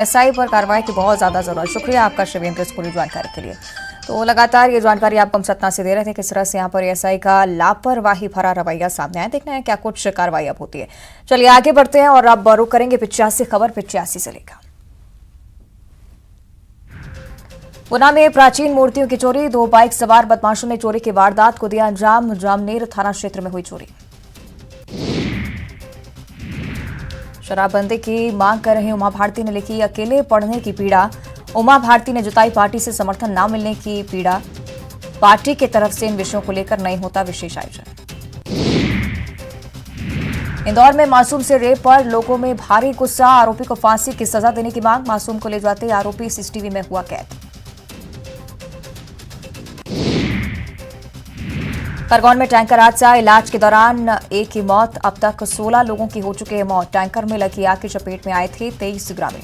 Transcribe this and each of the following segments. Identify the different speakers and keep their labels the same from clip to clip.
Speaker 1: SI पर कार्रवाई की बहुत ज्यादा जरूरत। शुक्रिया आपका शिवेंद्र इस पूरी जानकारी के लिए। तो लगातार ये जानकारी आपको हम सतना से दे रहे थे, किस तरह से यहाँ पर एसआई का लापरवाही भरा रवैया सामने आया। देखना है क्या कुछ कार्रवाई अब होती है। चलिए आगे बढ़ते हैं और अब रुक करेंगे 85 खबर 85 से लेकर। गुना में प्राचीन मूर्तियों की चोरी, 2 बाइक सवार बदमाशों ने चोरी की वारदात को दिया अंजाम। जामनेर थाना क्षेत्र में हुई चोरी। शराबबंदी की मांग कर रही उमा भारती ने लिखी अकेले पढ़ने की पीड़ा। उमा भारती ने जताई पार्टी से समर्थन न मिलने की पीड़ा। पार्टी की तरफ से इन विषयों को लेकर नहीं होता विशेष आयोजन। इंदौर में मासूम से रेप पर लोगों में भारी गुस्सा, आरोपी को फांसी की सजा देने की मांग। मासूम को ले जाते आरोपी सीसीटीवी में हुआ कैद। खरगोन में टैंकर हादसा, इलाज के दौरान एक की मौत। अब तक 16 लोगों की हो चुकी है मौत। टैंकर में लगी आग की चपेट में आए थे 23 ग्रामीण।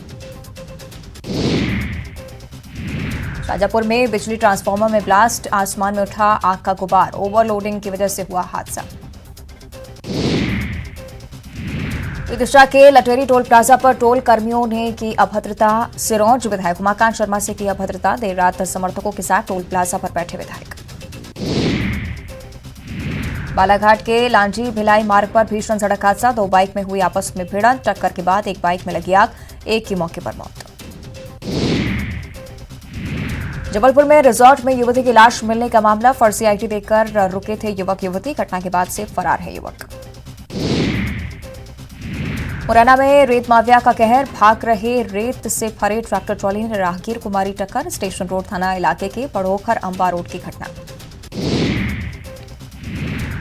Speaker 1: शाजापुर में बिजली ट्रांसफार्मर में ब्लास्ट, आसमान में उठा आग का गुबार। ओवरलोडिंग की वजह से हुआ हादसा। विदिशा के लटेरी टोल प्लाजा पर टोल कर्मियों ने की अभद्रता। सिरोंज विधायक उमाकांत शर्मा से की अभद्रता। देर रात समर्थकों के साथ टोल प्लाजा पर बैठे विधायक। बालाघाट के लांजी भिलाई मार्ग पर भीषण सड़क हादसा, 2 बाइक में हुई आपस में भिड़ंत। टक्कर के बाद एक बाइक में लगी आग, एक की मौके पर मौत। जबलपुर में रिजॉर्ट में युवती की लाश मिलने का मामला, फर्जी आईडी देकर रुके थे युवक युवती। घटना के बाद से फरार है युवक। मुरैना में रेत माफिया का कहर, भाग रहे रेत से भरे ट्रैक्टर ट्रॉली ने राहगीर को मारी टक्कर। स्टेशन रोड थाना इलाके के पड़ोखर अंबा रोड की घटना।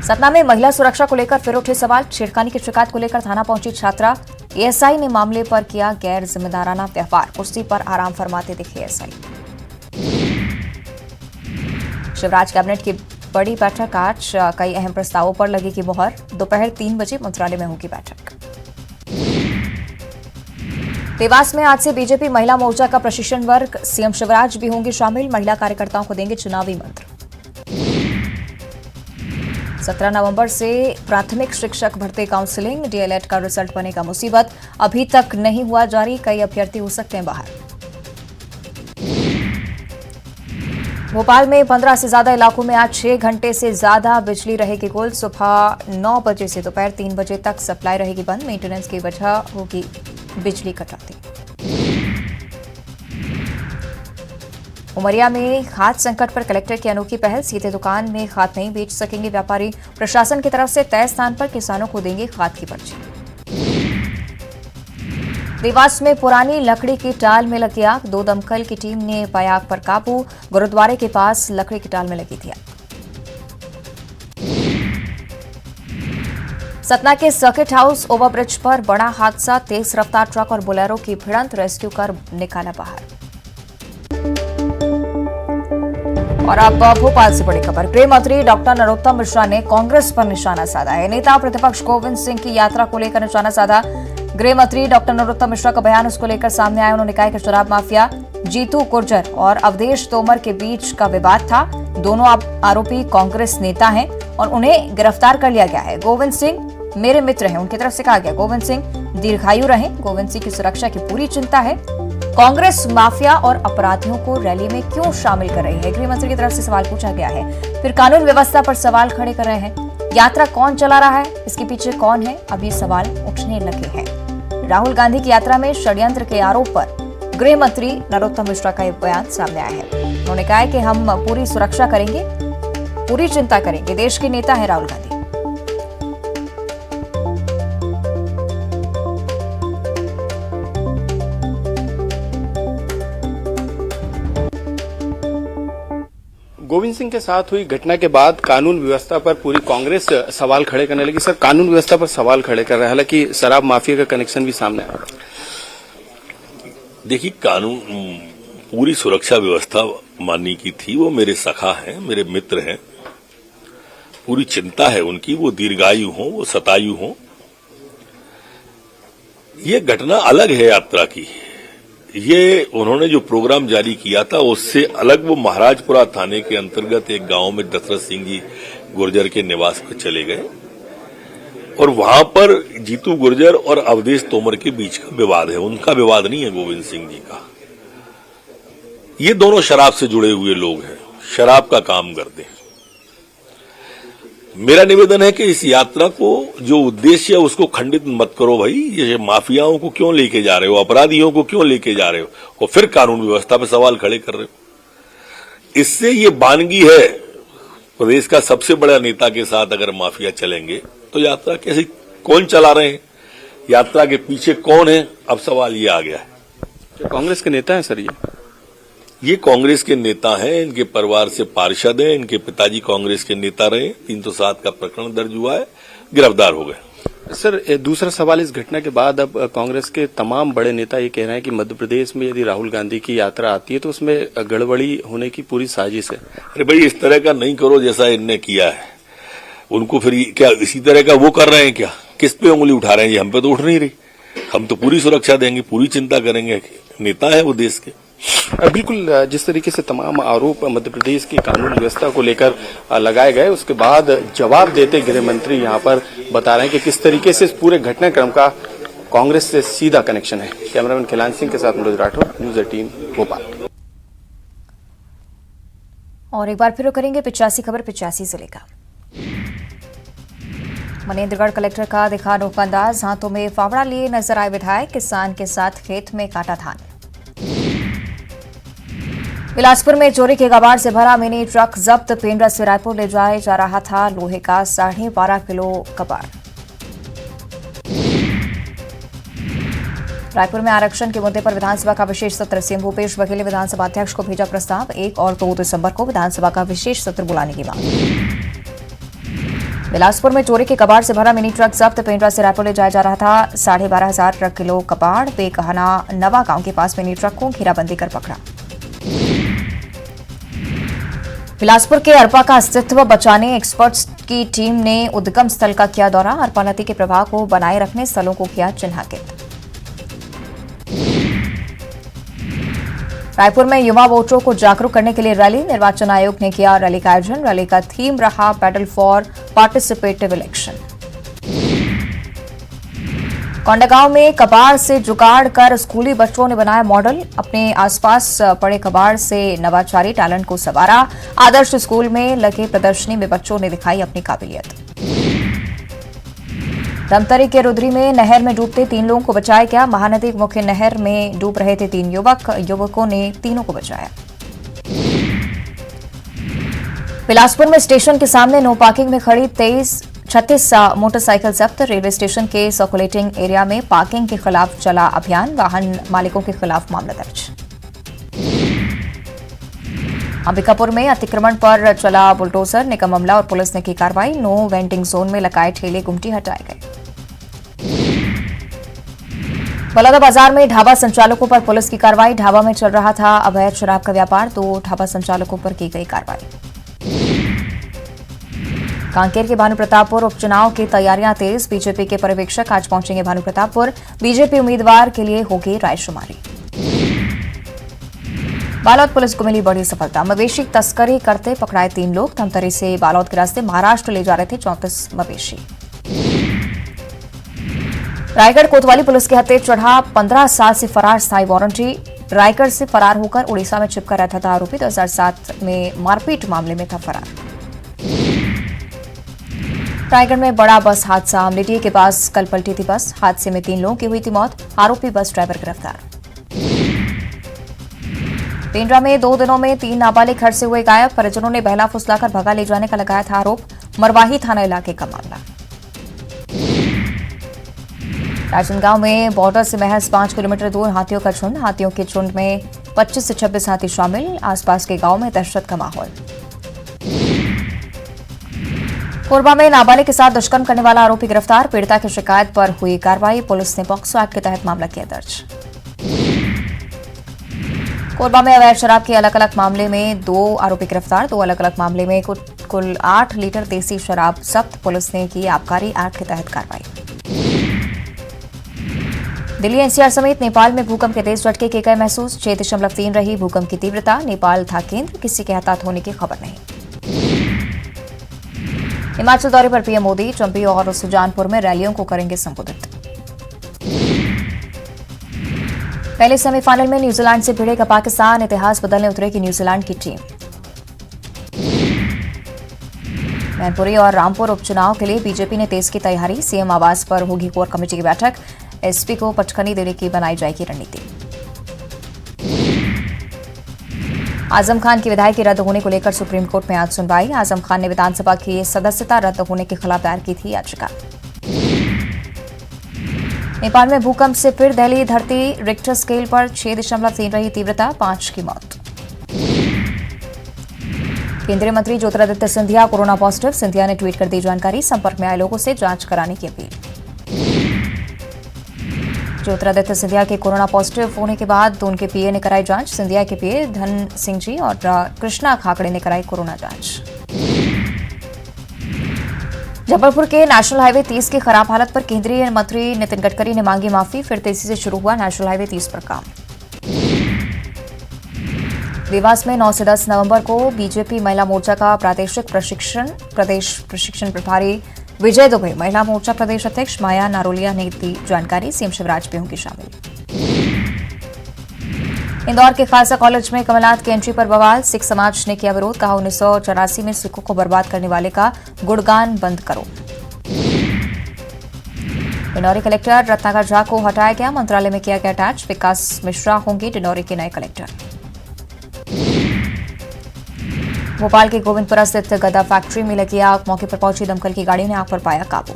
Speaker 1: सतना में महिला सुरक्षा को लेकर फिर उठे सवाल, छेड़खानी की शिकायत को लेकर थाना पहुंची छात्रा। एएसआई ने मामले पर किया गैर जिम्मेदाराना व्यवहार, कुर्सी पर आराम फरमाते दिखे एएसआई। शिवराज कैबिनेट की बड़ी बैठक आज, कई अहम प्रस्तावों पर लगेगी मुहर। दोपहर 3 बजे मंत्रालय में होगी बैठक। देवास में आज से बीजेपी महिला मोर्चा का प्रशिक्षण वर्ग, सीएम शिवराज भी होंगे शामिल। महिला कार्यकर्ताओं को देंगे चुनावी मंत्र। 17 नवंबर से प्राथमिक शिक्षक भर्ती काउंसलिंग, डीएलएड का रिजल्ट बनेगा मुसीबत। अभी तक नहीं हुआ जारी, कई अभ्यर्थी हो सकते हैं बाहर। भोपाल में 15 से ज्यादा इलाकों में आज 6 घंटे से ज्यादा बिजली रहेगी गुल। सुबह 9 बजे से दोपहर 3 बजे तक सप्लाई रहेगी बंद। मेंटेनेंस की वजह होगी बिजली कटौती। उमरिया में खाद संकट पर कलेक्टर की अनोखी पहल, सीधे दुकान में खाद नहीं बेच सकेंगे व्यापारी। प्रशासन की तरफ से तय स्थान पर किसानों को देंगे खाद की पर्ची। देवास में पुरानी लकड़ी की टाल में लगी आग, 2 दमकल की टीम ने पाया आग पर काबू। गुरुद्वारे के पास लकड़ी की टाल में लगी थी आग। सतना के सर्किट हाउस ओवरब्रिज पर बड़ा हादसा, तेज रफ्तार ट्रक और बोलेरो की भिड़ंत, रेस्क्यू कर निकाला बाहर। और अब भोपाल से बड़ी खबर, गृह मंत्री डॉक्टर नरोत्तम मिश्रा ने कांग्रेस पर निशाना साधा है। नेता प्रतिपक्ष गोविंद सिंह की यात्रा को लेकर निशाना साधा। गृह मंत्री डॉक्टर नरोत्तम मिश्रा का बयान उसको लेकर सामने आया। उन्होंने कहा कि शराब माफिया जीतू गुर्जर और अवधेश तोमर के बीच का विवाद था। दोनों आरोपी कांग्रेस नेता हैं और उन्हें गिरफ्तार कर लिया गया है। गोविंद सिंह मेरे मित्र हैं, उनकी तरफ से कहा गया। गोविंद सिंह दीर्घायु रहें, गोविंद सिंह की सुरक्षा की पूरी चिंता है। कांग्रेस माफिया और अपराधियों को रैली में क्यों शामिल कर रही है, गृह मंत्री की तरफ से सवाल पूछा गया है। फिर कानून व्यवस्था पर सवाल खड़े कर रहे हैं। यात्रा कौन चला रहा है, इसके पीछे कौन है, अब ये सवाल उठने लगे हैं। राहुल गांधी की यात्रा में षड्यंत्र के आरोप पर गृह मंत्री नरोत्तम मिश्रा का एक बयान सामने आया है। उन्होंने कहा है कि हम पूरी सुरक्षा करेंगे, पूरी चिंता करेंगे। देश के नेता है राहुल गांधी।
Speaker 2: गोविंद सिंह के साथ हुई घटना के बाद कानून व्यवस्था पर पूरी कांग्रेस सवाल खड़े करने लगी। सर, कानून व्यवस्था पर सवाल खड़े कर रहे हैं, हालांकि शराब माफिया का कनेक्शन भी सामने आया।
Speaker 3: देखिए, कानून पूरी सुरक्षा व्यवस्था मानने की थी। वो मेरे सखा हैं, मेरे मित्र हैं, पूरी चिंता है उनकी। वो दीर्घायु हो, वो शतायु हो। ये घटना अलग है यात्रा की। ये उन्होंने जो प्रोग्राम जारी किया था उससे अलग वो महाराजपुरा थाने के अंतर्गत एक गांव में दशरथ सिंह जी गुर्जर के निवास पर चले गए। और वहां पर जीतू गुर्जर और अवधेश तोमर के बीच का विवाद है, उनका विवाद नहीं है गोविंद सिंह जी का। ये दोनों शराब से जुड़े हुए लोग हैं, शराब का काम करते हैं। मेरा निवेदन है कि इस यात्रा को जो उद्देश्य है उसको खंडित मत करो भाई। ये माफियाओं को क्यों लेके जा रहे हो, अपराधियों को क्यों लेके जा रहे हो और फिर कानून व्यवस्था पर सवाल खड़े कर रहे हो। इससे ये बानगी है, प्रदेश का सबसे बड़ा नेता के साथ अगर माफिया चलेंगे तो यात्रा कैसे, कौन चला रहे हैं, यात्रा के पीछे कौन है, अब सवाल ये आ गया है।
Speaker 2: कांग्रेस के नेता है सर
Speaker 3: ये कांग्रेस के नेता हैं, इनके परिवार से पार्षद हैं, इनके पिताजी कांग्रेस के नेता रहे, 307 का प्रकरण दर्ज हुआ है, गिरफ्तार हो गए।
Speaker 2: सर दूसरा सवाल, इस घटना के बाद अब कांग्रेस के तमाम बड़े नेता ये कह रहे हैं कि मध्य प्रदेश में यदि राहुल गांधी की यात्रा आती है तो उसमें गड़बड़ी होने की पूरी साजिश है।
Speaker 3: अरे भाई इस तरह का नहीं करो जैसा इनने किया है। उनको फिर क्या इसी तरह का वो कर रहे हैं क्या, किस पे उंगली उठा रहे हैं, ये हम पे तो उठ नहीं रही। हम तो पूरी सुरक्षा देंगे, पूरी चिंता करेंगे, नेता है वो देश के।
Speaker 2: बिल्कुल, जिस तरीके से तमाम आरोप मध्य प्रदेश की कानून व्यवस्था को लेकर लगाए गए, उसके बाद जवाब देते गृह मंत्री यहां पर बता रहे हैं कि किस तरीके से इस पूरे घटनाक्रम का कांग्रेस से सीधा कनेक्शन है। कैमरामैन खिलान सिंह के साथ मनोज राठौर, न्यूज 18 भोपाल।
Speaker 1: और एक बार फिर करेंगे 85 खबर 85 जिले का। मनेन्द्रगढ़ कलेक्टर का दिखा अनोखा अंदाज, हाथों में फावड़ा लिए नजर आए विधायक, किसान के साथ खेत में काटा धान। बिलासपुर में चोरी के कबाड़ से भरा मिनी ट्रक जब्त, पेंड्रा से रायपुर ले जाया जा रहा था लोहे का 12.5 किलो कबाड़। रायपुर में आरक्षण के मुद्दे पर विधानसभा का विशेष सत्र, सीएम भूपेश बघेल ने विधानसभा अध्यक्ष को भेजा प्रस्ताव, 1 और 2 दिसंबर को विधानसभा का विशेष सत्र बुलाने की मांग। बिलासपुर में चोरी के कबाड़ से भरा मिनी ट्रक जब्त, पेंड्रा से रायपुर ले जाया जा रहा था 12,500 किलो कबाड़, बेकहना नवा गांव के पास मिनी ट्रक को घेराबंदी कर पकड़ा। बिलासपुर के अरपा का अस्तित्व बचाने एक्सपर्ट्स की टीम ने उद्गम स्थल का किया दौरा, अरपा नदी के प्रवाह को बनाए रखने स्थलों को किया चिन्हांकित। रायपुर में युवा वोटरों को जागरूक करने के लिए रैली, निर्वाचन आयोग ने किया रैली का आयोजन, रैली का थीम रहा pedal for participative election. Kondagaon में कबाड़ से जुगाड़ कर स्कूली बच्चों ने बनाया मॉडल, अपने आसपास पड़े कबाड़ से नवाचारी टैलेंट को संवारा, आदर्श स्कूल में लगे प्रदर्शनी में बच्चों ने दिखाई अपनी काबिलियत। धमतरी के रुद्री में नहर में डूबते 3 लोगों को बचाया गया, महानदी मुख्य नहर में डूब रहे थे 3 युवकों ने तीनों को बचाया। बिलासपुर में स्टेशन के सामने नो पार्किंग में खड़ी 36 मोटरसाइकिल जब्त, रेलवे स्टेशन के सर्कुलेटिंग एरिया में पार्किंग के खिलाफ चला अभियान, वाहन मालिकों के खिलाफ मामला दर्ज। अंबिकापुर में अतिक्रमण पर चला बुलडोजर, निगम अमला और पुलिस ने की कार्रवाई, नो वेंटिंग जोन में लगाए ठेले गुमटी हटाए गए। बलौदाबाजार में ढाबा संचालकों पर पुलिस की कार्रवाई, ढाबा में चल रहा था अवैध शराब का व्यापार, 2 ढाबा संचालकों पर की गई कार्रवाई। कांकेर के भानुप्रतापपुर उपचुनाव की तैयारियां तेज, बीजेपी के पर्यवेक्षक आज पहुंचेंगे भानुप्रतापपुर, बीजेपी उम्मीदवार के लिए होगी रायशुमारी। बालोद पुलिस को मिली बड़ी सफलता, मवेशी तस्करी करते पकड़ाए 3 लोग, धमतरी से बालोद के रास्ते महाराष्ट्र ले जा रहे थे 34 मवेशी। रायगढ़ कोतवाली पुलिस के हत्थे चढ़ा 15 साल से फरार स्थायी वारंटी, रायगढ़ से फरार होकर उड़ीसा में छिपकर रहता था आरोपी, 2007 में मारपीट मामले में था फरार। रायगढ़ में बड़ा बस हादसा, अमलेटी के पास कल पलटी थी बस, हादसे में 3 लोगों की हुई थी मौत, आरोपी बस ड्राइवर गिरफ्तार। पेंड्रा में 2 दिनों में 3 नाबालिग घर से हुए गायब, परिजनों ने बहला फुसलाकर भगा ले जाने का लगाया था आरोप, मरवाही थाना इलाके का मामला। राजनांदगांव में बॉर्डर से महज 5 किलोमीटर दूर हाथियों का झुंड, हाथियों के झुंड में 25 से 26 हाथी शामिल, आसपास के गांव में दहशत का माहौल। कोरबा में नाबालिग के साथ दुष्कर्म करने वाला आरोपी गिरफ्तार, पीड़िता की शिकायत पर हुई कार्रवाई, पुलिस ने पॉक्सो एक्ट के तहत मामला किया दर्ज। कोरबा में अवैध शराब के अलग अलग मामले में 2 आरोपी गिरफ्तार, 2 अलग अलग मामले में कुल 8 लीटर देसी शराब जब्त, पुलिस ने की आबकारी एक्ट के तहत कार्रवाई। दिल्ली एनसीआर समेत नेपाल में भूकंप के तेज झटके किए गए महसूस, 6.3 रही भूकंप की तीव्रता, नेपाल था केंद्र, किसी के हताहत होने की खबर नहीं। हिमाचल दौरे पर पीएम मोदी चंबी और सुजानपुर में रैलियों को करेंगे संबोधित। पहले सेमीफाइनल में न्यूजीलैंड से भिड़ेगा पाकिस्तान, इतिहास बदलने उतरेगी न्यूजीलैंड की टीम। मैनपुरी और रामपुर उपचुनाव के लिए बीजेपी ने तेज की तैयारी, सीएम आवास पर होगी कोर कमेटी की बैठक, एसपी को पटखनी देने की बनाई जाएगी रणनीति। आजम खान की विधायकी रद्द होने को लेकर सुप्रीम कोर्ट में आज सुनवाई। आजम खान ने विधानसभा की सदस्यता रद्द होने के खिलाफ दायर की थी याचिका। नेपाल में भूकंप से फिर दहली धरती, रिक्टर स्केल पर 6.3 रही तीव्रता, 5 की मौत। केंद्रीय मंत्री ज्योतिरादित्य सिंधिया कोरोना पॉजिटिव, सिंधिया ने ट्वीट कर दी जानकारी, संपर्क में आए लोगों से जांच कराने की अपील। ज्योतिरादित्य सिंधिया के कोरोना पॉजिटिव होने के बाद उनके पीए ने कराई जांच। सिंधिया के पीए धन सिंह जी और कृष्णा खाकड़े ने कराई कोरोना जांच। जबलपुर के नेशनल हाईवे 30 की खराब हालत पर केंद्रीय मंत्री नितिन गडकरी ने मांगी माफी, फिर तेजी से शुरू हुआ नेशनल हाईवे 30 पर काम। देवास में 9 से 10 नवंबर को बीजेपी महिला मोर्चा का प्रादेशिक प्रदेश प्रशिक्षण प्रभारी विजय दुबे, महिला मोर्चा प्रदेश अध्यक्ष माया नारोलिया ने दी जानकारी, सीएम शिवराज भी होंगे शामिल। इंदौर के खालसा कॉलेज में कमलनाथ की एंट्री पर बवाल, सिख समाज ने किया विरोध, कहा 1984 में सिखों को बर्बाद करने वाले का गुणगान बंद करो। डिंडौरी कलेक्टर रत्नाकर झा को हटाया गया, मंत्रालय में किया गया अटैच, विकास मिश्रा होंगे डिंडौरी के नए कलेक्टर। भोपाल के गोविंदपुरा स्थित गदा फैक्ट्री में लगी आग, मौके पर पहुंची दमकल की गाड़ी ने आग पर पाया काबू।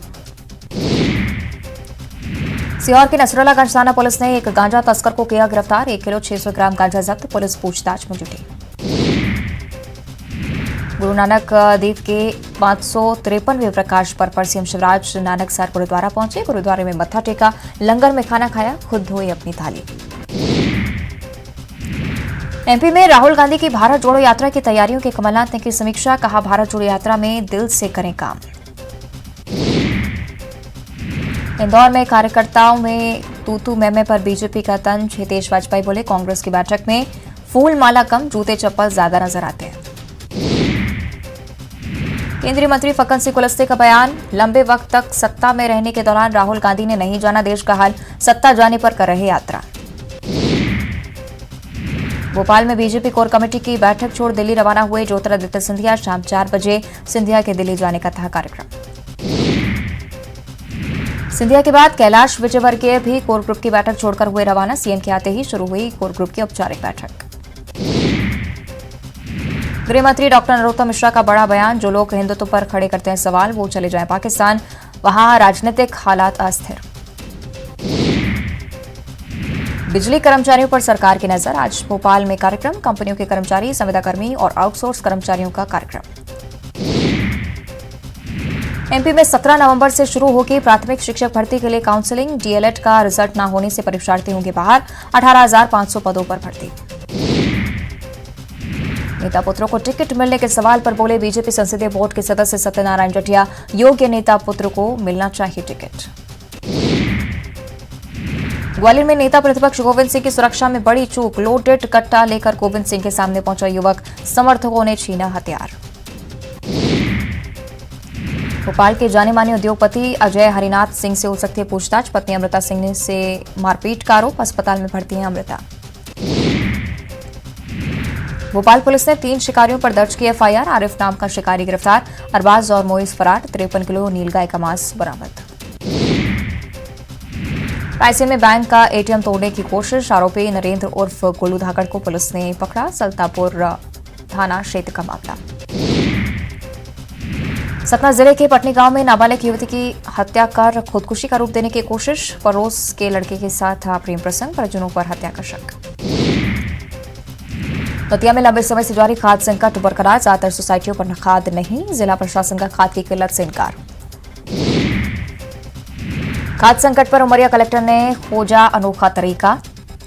Speaker 1: सीहोर के नसरुल्लागंज थाना पुलिस ने एक गांजा तस्कर को किया गिरफ्तार, 1 किलो 600 ग्राम गांजा जब्त, पुलिस पूछताछ में जुटी। गुरु नानक देव के 553वें प्रकाश पर्व पर सीएम शिवराज नानकसर गुरुद्वारा पहुंचे, गुरुद्वारे में मत्था टेका, लंगर में खाना खाया, खुद धोई अपनी थाली। एमपी में राहुल गांधी की भारत जोड़ो यात्रा की तैयारियों की कमलनाथ ने की समीक्षा, कहा भारत जोड़ो यात्रा में दिल से करें काम। इंदौर में कार्यकर्ताओं में तू मैमे पर बीजेपी का तंज, हितेश वाजपेयी बोले कांग्रेस की बैठक में फूल माला कम, जूते चप्पल ज्यादा नजर आते हैं। केंद्रीय मंत्री फक्कन सिंह कुलस्ते का बयान, लंबे वक्त तक सत्ता में रहने के दौरान राहुल गांधी ने नहीं जाना देश का हाल, सत्ता जाने पर कर रहे यात्रा। भोपाल में बीजेपी कोर कमेटी की बैठक छोड़ दिल्ली रवाना हुए ज्योतिरादित्य सिंधिया, शाम 4 बजे सिंधिया के दिल्ली जाने का था कार्यक्रम। सिंधिया के बाद कैलाश विजयवर्गीय भी कोर ग्रुप की बैठक छोड़कर हुए रवाना, सीएम के आते ही शुरू हुई कोर ग्रुप की औपचारिक बैठक। गृह मंत्री डॉक्टर नरोत्तम मिश्रा का बड़ा बयान, जो लोग हिंदुत्व पर खड़े करते हैं सवाल, वो चले जाएं पाकिस्तान, वहां राजनीतिक हालात अस्थिर। बिजली कर्मचारियों पर सरकार की नजर, आज भोपाल में कार्यक्रम, कंपनियों के कर्मचारी, संविदाकर्मी और आउटसोर्स कर्मचारियों का कार्यक्रम। एमपी में 17 नवंबर से शुरू होगी प्राथमिक शिक्षक भर्ती के लिए काउंसलिंग, डीएलएड का रिजल्ट न होने से परीक्षार्थी होंगे बाहर, 18,500 पदों पर भर्ती। नेता पुत्रों को टिकट मिलने के सवाल पर बोले बीजेपी संसदीय बोर्ड के सदस्य सत्यनारायण जटिया, योग्य नेता पुत्र को मिलना चाहिए टिकट। ग्वालियर में नेता प्रतिपक्ष गोविंद सिंह की सुरक्षा में बड़ी चूक, लोडेड कट्टा लेकर गोविंद सिंह के सामने पहुंचा युवक, समर्थकों ने छीना हथियार। भोपाल के जाने माने उद्योगपति अजय हरिनाथ सिंह से हो सकती है पूछताछ, पत्नी अमृता सिंह से मारपीट का आरोप, अस्पताल में भर्ती है अमृता। भोपाल पुलिस ने 3 शिकारियों पर दर्ज की एफआईआर, आरिफ नाम का शिकारी गिरफ्तार, अरबाज और मोइज फरार, 53 किलो नीलगाय का मांस बरामद। रायसेन में बैंक का एटीएम तोड़ने की कोशिश, आरोपी नरेंद्र उर्फ गोलू धाकड़ को पुलिस ने पकड़ा, सल्तापुर थाना क्षेत्र का मामला। सतना जिले के पटनी गांव में नाबालिग युवती की हत्या कर खुदकुशी का रूप देने की कोशिश, पड़ोस के लड़के के साथ था प्रेम प्रसंग, परिजनों पर हत्या का शक। दतिया में लंबे समय से जारी खाद्य संकट बरकरार, ज्यादातर सोसाइटियों पर खाद नहीं, जिला प्रशासन का खाद की किल्लत से इनकार। खाद्य संकट पर उमरिया कलेक्टर ने खोजा अनोखा तरीका,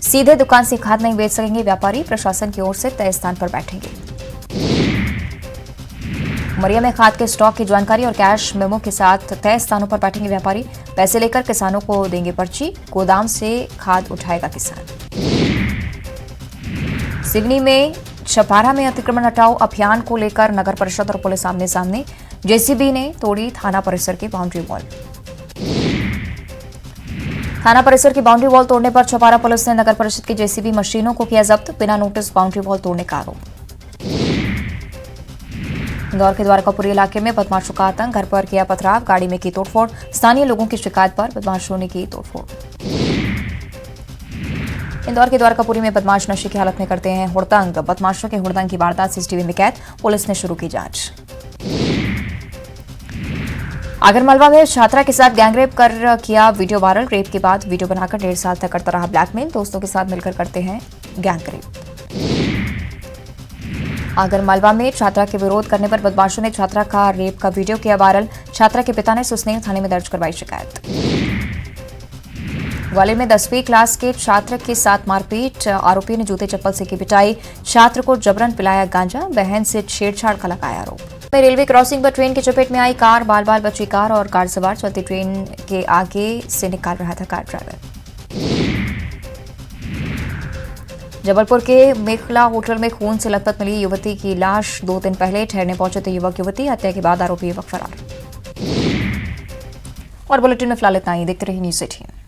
Speaker 1: सीधे दुकान से खाद नहीं बेच सकेंगे व्यापारी, प्रशासन की ओर से तय स्थान पर बैठेंगे। उमरिया में खाद के स्टॉक की जानकारी और कैश मेमो के साथ तय स्थानों पर बैठेंगे व्यापारी, पैसे लेकर किसानों को देंगे पर्ची, गोदाम से खाद उठाएगा किसान। सिवनी में छपारा में अतिक्रमण हटाओ अभियान को लेकर नगर परिषद और पुलिस आमने सामने, जेसीबी ने तोड़ी थाना परिसर की बाउंड्री वॉल। थाना परिसर की बाउंड्री वॉल तोड़ने पर छपारा पुलिस ने नगर परिषद की जेसीबी मशीनों को किया जब्त, बिना नोटिस बाउंड्री वॉल तोड़ने का आरोप। इंदौर के द्वारकापुरी इलाके में बदमाशों का आतंक, घर पर किया पथराव, गाड़ी में की तोड़फोड़, स्थानीय लोगों की शिकायत पर बदमाशों ने की तोड़फोड़। इंदौर के द्वारकापुरी में बदमाश नशे की हालत में करते हैं हुड़दंग, बदमाशों के हुड़दंग की वारदात सीसीटीवी में कैद, पुलिस ने शुरू की जांच। आगरमालवा में छात्रा के साथ गैंगरेप कर किया वीडियो वायरल, रेप के बाद वीडियो बनाकर 1.5 साल तक करता रहा ब्लैकमेल, दोस्तों के साथ मिलकर करते हैं गैंगरेप। आगरमालवा में छात्रा के विरोध करने पर बदमाशों ने छात्रा का रेप का वीडियो किया वायरल, छात्रा के पिता ने सुसनेर थाने में दर्ज करवाई शिकायत। ग्वालियर में 10वीं क्लास के छात्र के साथ मारपीट, आरोपी ने जूते चप्पल से की पिटाई, छात्र को जबरन पिलाया गांजा, बहन से छेड़छाड़ का लगाया आरोप। रेलवे क्रॉसिंग पर ट्रेन की चपेट में आई कार, बाल बाल बची कार और कार सवार, चलती ट्रेन के आगे से निकाल रहा था कार ड्राइवर। जबलपुर के मेखला होटल में खून से लथपथ मिली युवती की लाश, 2 दिन पहले ठहरने पहुंचे थे युवक युवती, हत्या के बाद आरोपी युवक फरार। और बुलेटिन में फिलहाल इतना ही, देखते रहिए न्यूज़ 18।